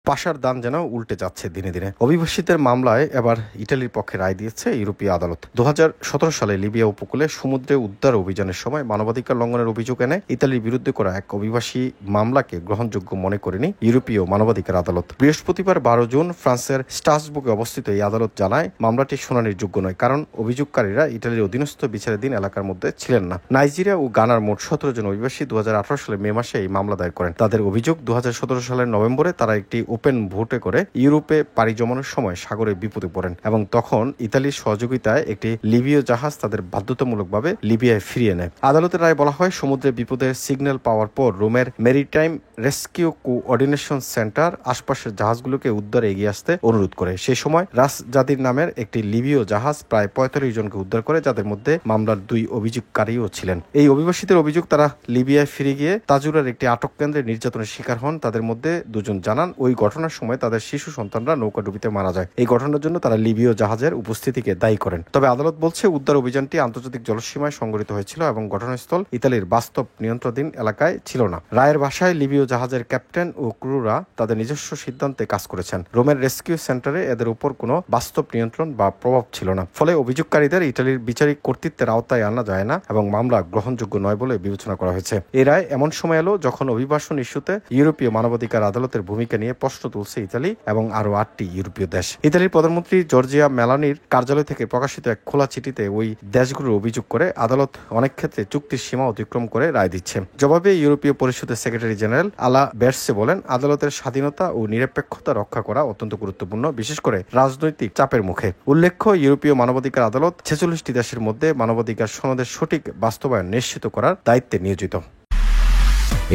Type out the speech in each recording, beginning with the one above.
পাশার দান যেন উল্টে যাচ্ছে দিনে দিনে। অভিবাসীদের মামলায় এবার ইটালির পক্ষে রায় দিয়েছে ইউরোপীয় আদালত। 2017 সালে লিবিয়া উপকূলে সমুদ্রে উদ্ধার অভিযানের সময় মানবাধিকার লঙ্ঘনের অভিযোগ এনে ইতালির বিরুদ্ধে করা এক অভিবাসী মামলাকে গ্রহণযোগ্য মনে করেনি ইউরোপীয় মানবাধিকার আদালত। বৃহস্পতিবার 12 জুন ফ্রান্সের স্ট্রাসবুর্গে অবস্থিত এই আদালত জানায় মামলাটি শুনানির যোগ্য নয়, কারণ অভিযোগকারীরা ইটালির অধীনস্থ বিচারাধীন এলাকার মধ্যে ছিলেন না। নাইজেরিয়া ও গানার মোট 17 জন অভিবাসী 2018 সালের মে মাসে এই মামলা দায়ের করেন। তাদের অভিযোগ 2017 সালের নভেম্বরে তারা একটি ওপেন ভোটে করে ইউরোপে পাড়ি জমানোর সময় সাগরে বিপদে পড়েন এবং তখন ইতালির সহযোগিতায় একটি লিবীয় জাহাজ তাদের বাধ্যতামূলকভাবে লিবিয়ায় ফিরিয়ে নেয়। আদালতের রায়ে বলা হয়, সমুদ্রে বিপদের সিগন্যাল পাওয়ার পর রোমের মেরিটাইম রেস্কিউ কোঅর্ডিনেশন সেন্টার আশপাশের জাহাজগুলোকে উদ্ধারে এগিয়ে আসতে অনুরোধ করে। সেই সময় রাসজাদির নামের একটি লিবীয় জাহাজ প্রায় 45 জনকে উদ্ধার করে, যাদের মধ্যে মামলার 2 অভিযোগকারীও ছিলেন। এই অভিবাসীদের অভিযোগ, তারা লিবিয়ায় ফিরে গিয়ে তাজুরার একটি আটক কেন্দ্রে নির্যাতনের শিকার হন। তাদের মধ্যে 2 জন জানান ওই ঘটনার সময় তাদের শিশু সন্তানরা নৌকাডুবিতে মারা যায়। এই ঘটনার জন্য তারা লিবীয় জাহাজের উপস্থিতিকে দায়ী করেন। তবে আদালত বলছে উদ্ধার অভিযানটি আন্তর্জাতিক জলসীমায় সংঘটিত হয়েছিল এবং ঘটনাস্থল ইতালির বাস্তব নিয়ন্ত্রণাধীন এলাকায় ছিল না। রায়ের ভাষায় লিবীয় জাহাজের ক্যাপ্টেন ও ক্রুরা তাদের নিজস্ব সিদ্ধান্তে কাজ করেছেন। রোমের রেস্কিউ সেন্টারে এদের উপর কোনো বাস্তব নিয়ন্ত্রণ বা প্রভাব ছিল না। ফলে অভিযোগকারীদের ইতালির বিচারিক কর্তৃত্বের আওতায় আনা যায় না এবং মামলা গ্রহণযোগ্য নয় বলে বিবেচনা করা হয়েছে। এই রায় এমন সময় এলো যখন অভিবাসন ইস্যুতে ইউরোপীয় মানবাধিকার আদালতের ভূমিকা নিয়ে প্রশ্ন তুলছে ইতালি এবং আরো 8টি ইউরোপীয় দেশ। ইতালির প্রধানমন্ত্রী জর্জিয়া মেলানির কার্যালয় থেকে প্রকাশিত এক খোলা চিঠিতে ওই দেশগুলোর অভিযোগ করে আদালত অনেক ক্ষেত্রে চুক্তির সীমা অতিক্রম করে রায় দিচ্ছে। জবাবে ইউরোপীয় পরিষদের সেক্রেটারি জেনারেল আলা বেরসে বলেন, আদালতের স্বাধীনতা ও নিরপেক্ষতা রক্ষা করা অত্যন্ত গুরুত্বপূর্ণ, বিশেষ করে রাজনৈতিক চাপের মুখে। উল্লেখ্য, ইউরোপীয় মানবাধিকার আদালত 46টি দেশের মধ্যে মানবাধিকার সনদের সঠিক বাস্তবায়ন নিশ্চিত করার দায়িত্বে নিয়োজিত।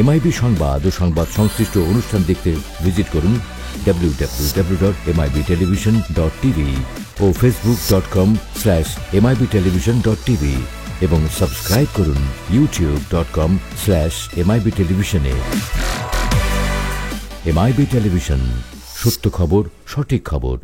এমআইবি সংবাদ ও সংবাদ সংশ্লিষ্ট অনুষ্ঠান দেখতে ভিজিট করুন www.mibtelevision.tv ও facebook.com/mibtelevision.tv এবং সাবস্ক্রাইব করুন youtube.com/mibtelevision এ। এমআইবি টেলিভিশন, সত্য খবর, সঠিক খবর।